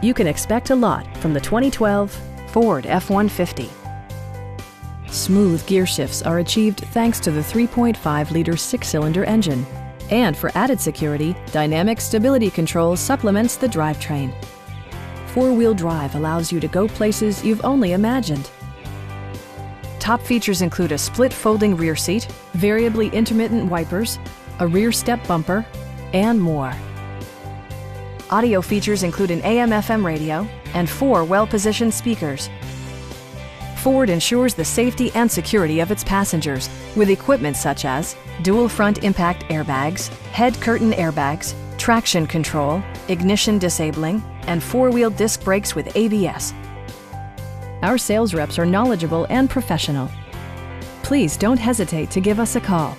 You can expect a lot from the 2012 Ford F-150. Smooth gear shifts are achieved thanks to the 3.5-liter six-cylinder engine. And for added security, dynamic stability control supplements the drivetrain. Four-wheel drive allows you to go places you've only imagined. Top features include a split folding rear seat, variably intermittent wipers, a rear step bumper, and more. Audio features include an AM/FM radio and 4 well-positioned speakers. Ford ensures the safety and security of its passengers with equipment such as dual front impact airbags, head curtain airbags, traction control, ignition disabling, and 4-wheel disc brakes with ABS. Our sales reps are knowledgeable and professional. Please don't hesitate to give us a call.